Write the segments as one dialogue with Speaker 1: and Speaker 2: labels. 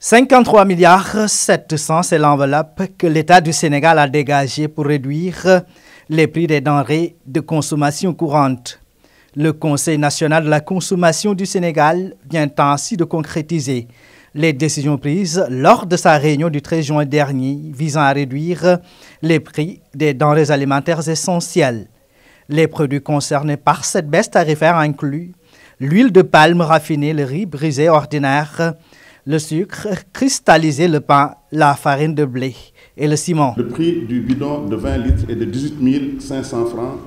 Speaker 1: 53 milliards 700, c'est l'enveloppe que l'État du Sénégal a dégagée pour réduire les prix des denrées de consommation courante. Le Conseil national de la consommation du Sénégal vient ainsi de concrétiser les décisions prises lors de sa réunion du 13 juin dernier visant à réduire les prix des denrées alimentaires essentielles. Les produits concernés par cette baisse tarifaire incluent l'huile de palme raffinée, le riz brisé ordinaire, le sucre cristallisé, le pain, la farine de blé et le ciment.
Speaker 2: Le prix du bidon de 20 litres est de 18 500 francs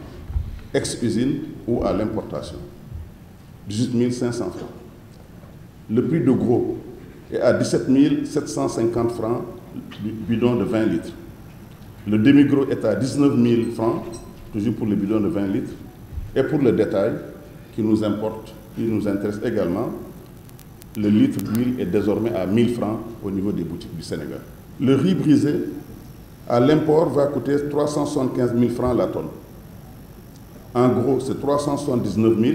Speaker 2: ex-usine ou à l'importation. 18 500 francs. Le prix de gros est à 17 750 francs du bidon de 20 litres. Le demi-gros est à 19 000 francs, toujours pour le bidon de 20 litres. Et pour le détail, qui nous importe, qui nous intéresse également, le litre d'huile est désormais à 1000 francs au niveau des boutiques du Sénégal. Le riz brisé à l'import va coûter 375 000 francs la tonne. En gros, c'est 379 000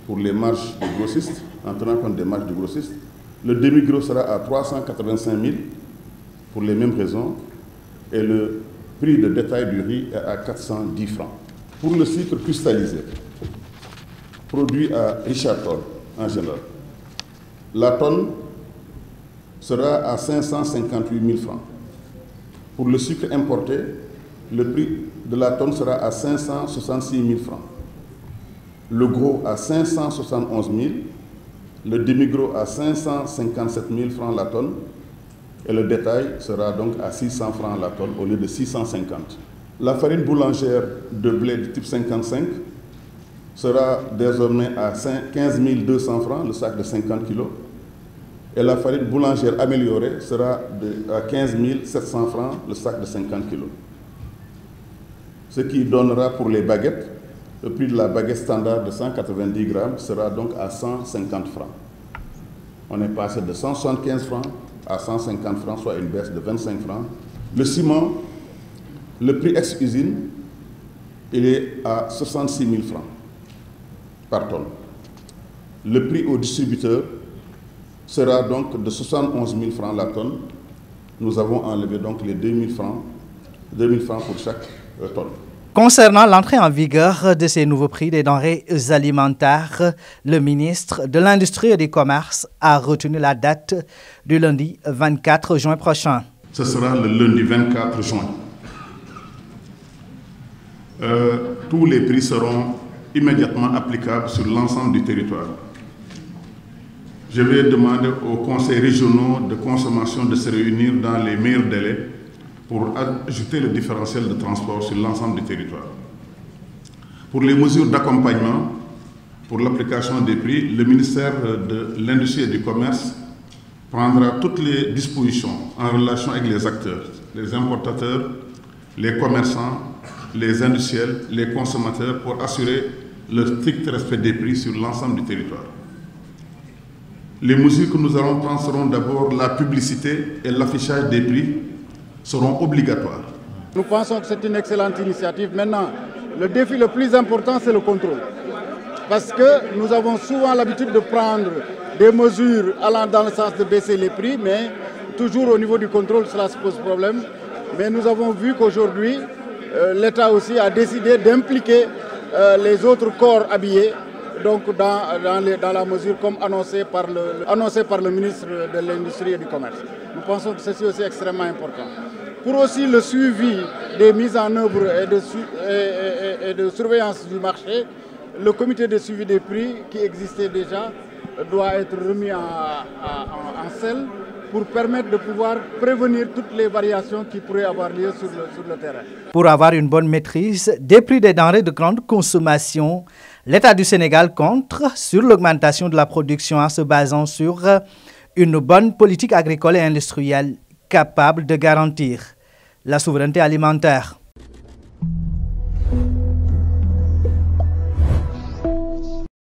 Speaker 2: pour les marges des grossistes, en tenant compte des marges du grossiste. Le demi-gros sera à 385 000 pour les mêmes raisons. Et le prix de détail du riz est à 410 francs. Pour le sucre cristallisé, produit à Richard Toll en général, la tonne sera à 558 000 francs. Pour le sucre importé, le prix de la tonne sera à 566 000 francs. Le gros à 571 000, le demi-gros à 557 000 francs la tonne et le détail sera donc à 600 francs la tonne au lieu de 650. La farine boulangère de blé du type 55 sera désormais à 15 200 francs le sac de 50 kg et la farine boulangère améliorée sera à 15 700 francs le sac de 50 kg. Ce qui donnera pour les baguettes, le prix de la baguette standard de 190 grammes sera donc à 150 francs. On est passé de 175 francs à 150 francs, soit une baisse de 25 francs. Le ciment, le prix ex-usine, il est à 66 000 francs par tonne. Le prix au distributeur sera donc de 71 000 francs la tonne. Nous avons enlevé donc les 2 000 francs pour chaque tonne.
Speaker 1: Concernant l'entrée en vigueur de ces nouveaux prix des denrées alimentaires, le ministre de l'Industrie et du Commerce a retenu la date du lundi 24 juin prochain.
Speaker 2: Ce sera le lundi 24 juin. Tous les prix seront immédiatement applicables sur l'ensemble du territoire. Je vais demander aux conseils régionaux de consommation de se réunir dans les meilleurs délais pour ajouter le différentiel de transport sur l'ensemble du territoire. Pour les mesures d'accompagnement, pour l'application des prix, le ministère de l'Industrie et du Commerce prendra toutes les dispositions en relation avec les acteurs, les importateurs, les commerçants, les industriels, les consommateurs pour assurer le strict respect des prix sur l'ensemble du territoire. Les mesures que nous allons prendre seront d'abord la publicité et l'affichage des prix seront obligatoires.
Speaker 3: Nous pensons que c'est une excellente initiative. Maintenant, le défi le plus important, c'est le contrôle. Parce que nous avons souvent l'habitude de prendre des mesures allant dans le sens de baisser les prix, mais toujours au niveau du contrôle, cela se pose problème. Mais nous avons vu qu'aujourd'hui, l'État aussi a décidé d'impliquer les autres corps habillés donc dans la mesure comme annoncé par le ministre de l'Industrie et du Commerce. Nous pensons que ceci aussi est extrêmement important. Pour aussi le suivi des mises en œuvre et de surveillance du marché, le comité de suivi des prix qui existait déjà doit être remis en selle pour permettre de pouvoir prévenir toutes les variations qui pourraient avoir lieu sur le terrain.
Speaker 1: Pour avoir une bonne maîtrise des prix des denrées de grande consommation, l'État du Sénégal compte sur l'augmentation de la production en se basant sur une bonne politique agricole et industrielle capable de garantir la souveraineté alimentaire.